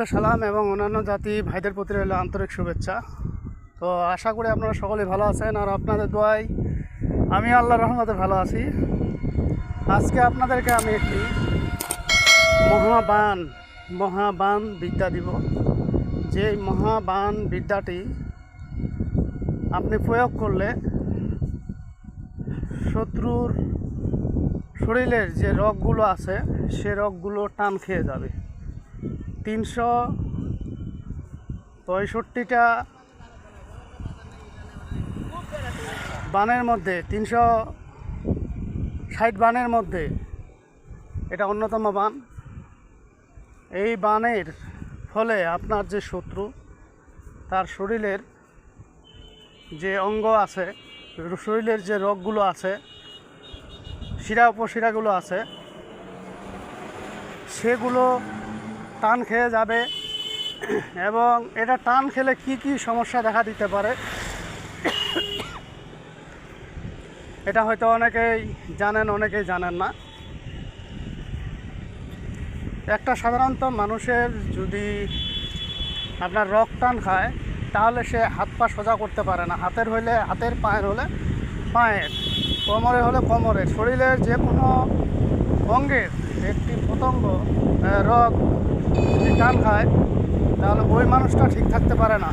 সালাম এবং অন্যান্য জাতি ভাইদের প্রতি রইল আন্তরিক শুভেচ্ছা। তো আশা করি আপনারা সকলেই ভালো আছেন, আর আপনাদের দোয়ায় আমি আল্লাহর রহমতে ভালো আছি। আজকে আপনাদেরকে আমি একটি মহাবান বিদ্যা দিব। যে মহাবান বিদ্যাটি আপনি প্রয়োগ করলে শত্রুর শরীরের যে রগগুলো আছে সে রগগুলো টান খেয়ে যাবে। 365টা বানের মধ্যে 360 বানের মধ্যে এটা অন্যতম বান। এই বানের ফলে আপনার যে শত্রু তার শরীরের যে অঙ্গ আছে, শরীরের যে রগগুলো আছে, শিরা উপশিরাগুলো আছে, সেগুলো টান খেয়ে যাবে। এবং এটা টান খেলে কি কি সমস্যা দেখা দিতে পারে এটা হয়তো অনেকেই জানেন, অনেকেই জানেন না। একটা সাধারণত মানুষের যদি আপনার রগ টান খায় তাহলে সে হাত পা সোজা করতে পারে না। হাতের হলে হাতের, পায়ের হলে পায়ের, কোমরে হলে কোমরের, শরীরের যে কোনো অঙ্গের একটি পতঙ্গ রগ যদি টান খায় তাহলে ওই মানুষটা ঠিক থাকতে পারে না।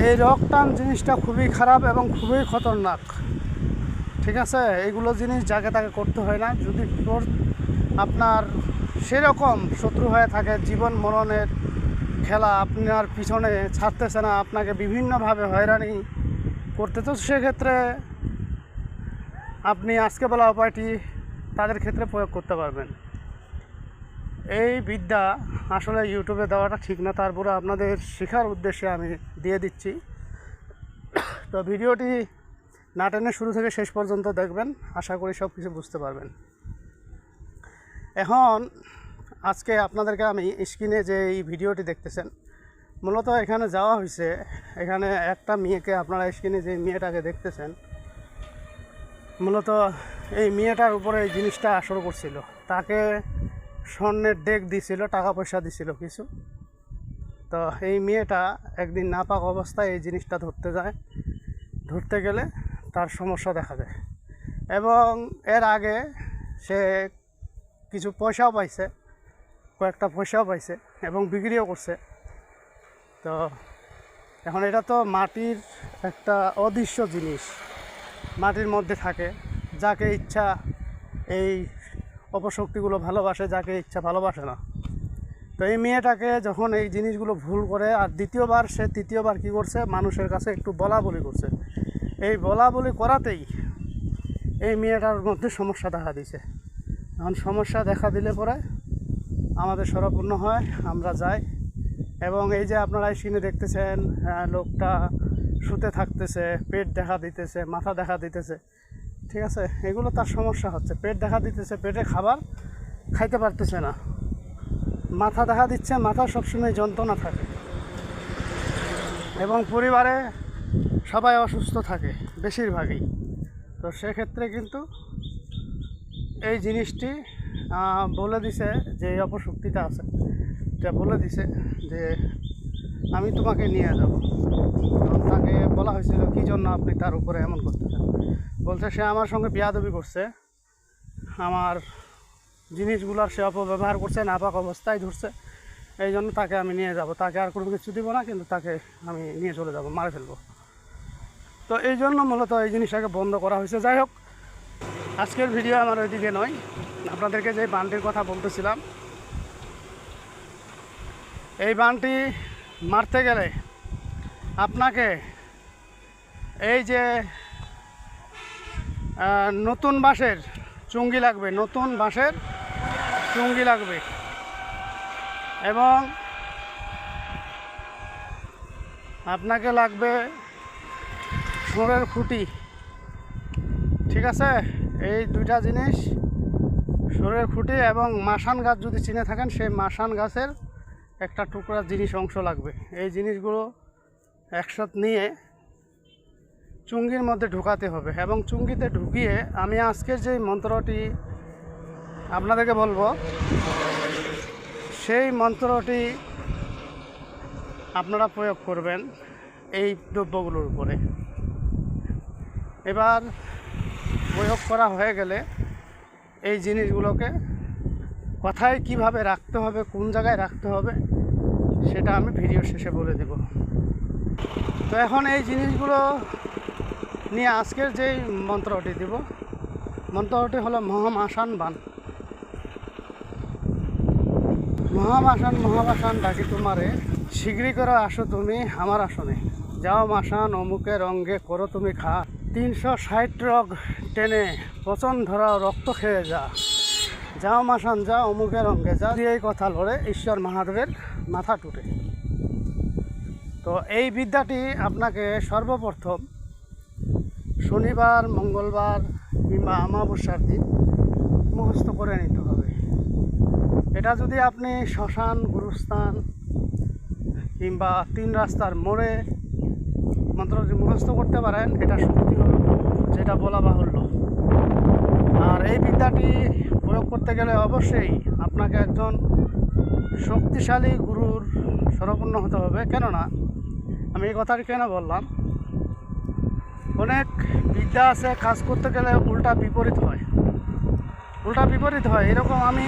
এই রগ টান জিনিসটা খুবই খারাপ এবং খুবই খতরনাক, ঠিক আছে? এইগুলো জিনিস যাকে তাকে করতে হয় না। যদি আপনার সেরকম শত্রু হয়ে থাকে, জীবন মরণের খেলা আপনার পিছনে ছাড়তেছে না, আপনাকে বিভিন্নভাবে হয়রানি করতে, তো সেক্ষেত্রে আপনি আজকে বলা উপায়টি তাদের ক্ষেত্রে প্রয়োগ করতে পারবেন। এই বিদ্যা আসলে ইউটিউবে দেওয়াটা ঠিক না, তারপরে আপনাদের শেখার উদ্দেশ্যে আমি দিয়ে দিচ্ছি। তো ভিডিওটি না টেনে শুরু থেকে শেষ পর্যন্ত দেখবেন, আশা করি সব কিছু বুঝতে পারবেন। এখন আজকে আপনাদেরকে আমি স্ক্রিনে যে এই ভিডিওটি দেখতেছেন, মূলত এখানে যাওয়া হয়েছে। এখানে একটা মেয়েকে, আপনারা স্ক্রিনে যে মেয়েটাকে দেখতেছেন, মূলত এই মেয়েটার উপরে এই জিনিসটা আসর করছিল। তাকে স্বর্ণের ডেক দিছিল, টাকা পয়সা দিছিল কিছু। তো এই মেয়েটা একদিন নাপাক অবস্থায় এই জিনিসটা ধরতে গেলে তার সমস্যা দেখা দেয়। এবং এর আগে সে কিছু পয়সাও পাইছে, কয়েকটা পয়সাও পাইছে এবং বিক্রিও করছে। তো এখন এটা তো মাটির একটা অদৃশ্য জিনিস, মাটির মধ্যে থাকে। যাকে ইচ্ছা এই অপশক্তিগুলো ভালোবাসে, যাকে ইচ্ছা ভালোবাসে না। তো এই মেয়েটাকে যখন এই জিনিসগুলো ভুল করে, আর তৃতীয়বার কী করছে, মানুষের কাছে একটু বলা বলি করছে। এই বলা বলি করাতেই এই মেয়েটার মধ্যে সমস্যা দেখা দিছে। এখন সমস্যা দেখা দিলে পরে আমাদের শরণাপন্ন হয়, আমরা যাই। এবং এই যে আপনারা স্ক্রিনে দেখতেছেন, লোকটা শুতে থাকতেছে, পেট দেখা দিতেছে, মাথা দেখা দিতেছে, ঠিক আছে? এগুলো তার সমস্যা হচ্ছে। পেট দেখা দিতেছে, পেটে খাবার খাইতে পারতেছে না। মাথা দেখা দিচ্ছে, মাথা সবসময় যন্ত্রণা থাকে। এবং পরিবারে সবাই অসুস্থ থাকে বেশিরভাগই। তো সেক্ষেত্রে কিন্তু এই জিনিসটি বলে দিছে, যে এই অপশক্তিটা আছে, এটা বলে দিছে যে আমি তোমাকে নিয়ে যাব। তাকে বলা হয়েছিল কী জন্য আপনি তার উপরে এমন করতেছেন। বলছে সে আমার সঙ্গে বেয়াদবি করছে, আমার জিনিসগুলোর সে অপব্যবহার করছে, নাপাক অবস্থায় ধরছে, এই জন্য তাকে আমি নিয়ে যাব। তাকে আর কোনো কিছু দিব না, কিন্তু তাকে আমি নিয়ে চলে যাব, মারে ফেলবো। তো এই জন্য মূলত এই জিনিসটাকে বন্ধ করা হয়েছে। যাই হোক, আজকের ভিডিও আমার ওইদিকে নয়। আপনাদেরকে যে বানটির কথা বলতেছিলাম, এই বানটি মারতে গেলে আপনাকে এই যে নতুন বাঁশের চুঙ্গি লাগবে, নতুন বাঁশের চুঙ্গি লাগবে। এবং আপনাকে লাগবে সোরের খুঁটি, ঠিক আছে? এই দুইটা জিনিস, সোরের খুঁটি এবং মাসান গাছ যদি চিনে থাকেন, সেই মাসান গাছের একটা টুকরা জিনিস অংশ লাগবে। এই জিনিসগুলো একসাথে নিয়ে চুঙ্গির মধ্যে ঢুকাতে হবে। এবং চুঙ্গিতে ঢুকিয়ে আমি আজকের যে মন্ত্রটি আপনাদেরকে বলবো, সেই মন্ত্রটি আপনারা প্রয়োগ করবেন এই দ্রব্যগুলোর উপরে। এবার প্রয়োগ করা হয়ে গেলে এই জিনিসগুলোকে কোথায় কিভাবে রাখতে হবে, কোন জায়গায় রাখতে হবে, সেটা আমি ভিডিও শেষে বলে দেব। তো এখন এই জিনিসগুলো নিয়ে আজকের যেই মন্ত্রটি দেব, মন্ত্রটি হলো মহামাসান বান। মহামাসান ডাকি তোমারে, শীঘ্রই করে আসো তুমি আমার আসনে। যাও মাসান অমুকের অঙ্গে করো তুমি খা, 360 রগ টেনে পচন ধরা রক্ত খেয়ে যা। যাও মাসান যা অমুকের অঙ্গে যা, এই কথা লড়ে ঈশ্বর মহাদেবের মাথা টুটে। তো এই বিদ্যাটি আপনাকে সর্বপ্রথম শনিবার, মঙ্গলবার কিংবা অমাবস্যার দিন মুখস্থ করে নিতে হবে। এটা যদি আপনি শ্মশান, গুরুস্থান কিংবা 3 রাস্তার মোড়ে মন্ত্রটি মুখস্থ করতে পারেন, এটা শক্তি হবে যেটা বলা বাহুল্য। আর এই বিদ্যাটি প্রয়োগ করতে গেলে অবশ্যই আপনাকে একজন শক্তিশালী গুরুর শরণাপন্ন হতে হবে। কেননা আমি এই কথাটি কেন বললাম, অনেক বিদ্যা আছে, কাজ করতে গেলে উল্টা বিপরীত হয়। এরকম আমি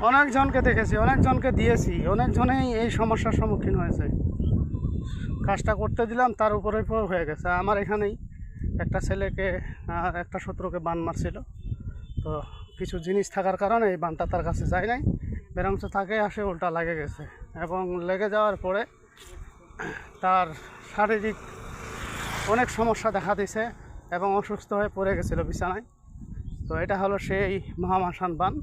অনেকজনকে দেখেছি, অনেকজনকে দিয়েছি, অনেকজনেই এই সমস্যার সম্মুখীন হয়েছে। কাজটা করতে দিলাম, তার উপরে হয়ে গেছে। আমার এখানেই একটা ছেলেকে আর একটা শত্রুকে বান মারছিল। তো কিছু জিনিস থাকার কারণে এই বানটা তার কাছে যায় নাই, বেরাংশ তাকে আসে উল্টা লাগে গেছে। এবং লেগে যাওয়ার পরে তার শারীরিক অনেক সমস্যা দেখা দিয়েছে এবং অসুস্থ হয়ে পড়ে গেছিলো বিছানায়। তো এটা হলো সেই মহামাসান বান।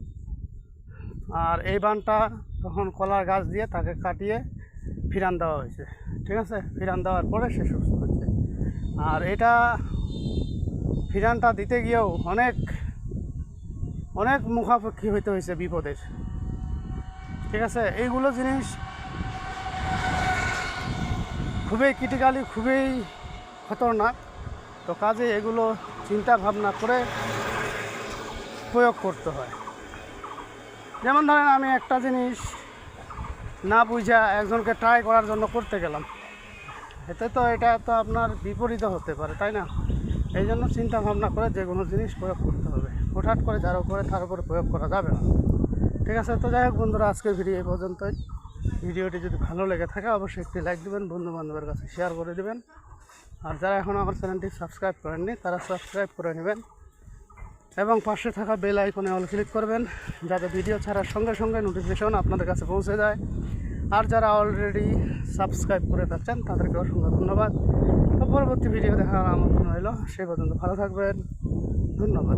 আর এই বানটা তখন কলার গাছ দিয়ে তাকে কাটিয়ে ফিরান দেওয়া হয়েছে। ঠিক আছে, ফিরান দেওয়ার পরে সে সুস্থ হয়েছে। আর এটা ফিরানটা দিতে গিয়েও অনেক মুখাপেক্ষি হইতে হয়েছে বিপদের। ঠিক আছে, এইগুলো জিনিস খুবই ক্রিটিক্যালি, খুবই খতরনাক। তো কাজে এগুলো চিন্তা ভাবনা করে প্রয়োগ করতে হয়। যেমন ধরেন আমি একটা জিনিস না বুঝা একজনকে ট্রাই করার জন্য করতে গেলাম, এতে তো এটা তো আপনার বিপরীত হতে পারে, তাই না? এই জন্য চিন্তা ভাবনা করে যে কোনো জিনিস প্রয়োগ করতে হবে। হঠাৎ করে যার উপরে তার উপরে প্রয়োগ করা যাবে না। ঠিক আছে, তো যাই হোক বন্ধুরা, আজকের ভিডিও এই পর্যন্তই। ভিডিওটি যদি ভালো লেগে থাকে অবশ্যই একটি লাইক দেবেন, বন্ধু বান্ধবের কাছে শেয়ার করে দেবেন। আর যারা এখনও আমার চ্যানেলটি সাবস্ক্রাইব করেননি তারা সাবস্ক্রাইব করে নেবেন এবং পাশে থাকা বেল আইকনে অল ক্লিক করবেন, যাতে ভিডিও ছাড়ার সঙ্গে সঙ্গে নোটিফিকেশন আপনাদের কাছে পৌঁছে যায়। আর যারা অলরেডি সাবস্ক্রাইব করে থাকছেন তাদেরকে অসংখ্য ধন্যবাদ। তো পরবর্তী ভিডিও দেখার আমন্ত্রণ রইল। সেই পর্যন্ত ভালো থাকবেন, ধন্যবাদ।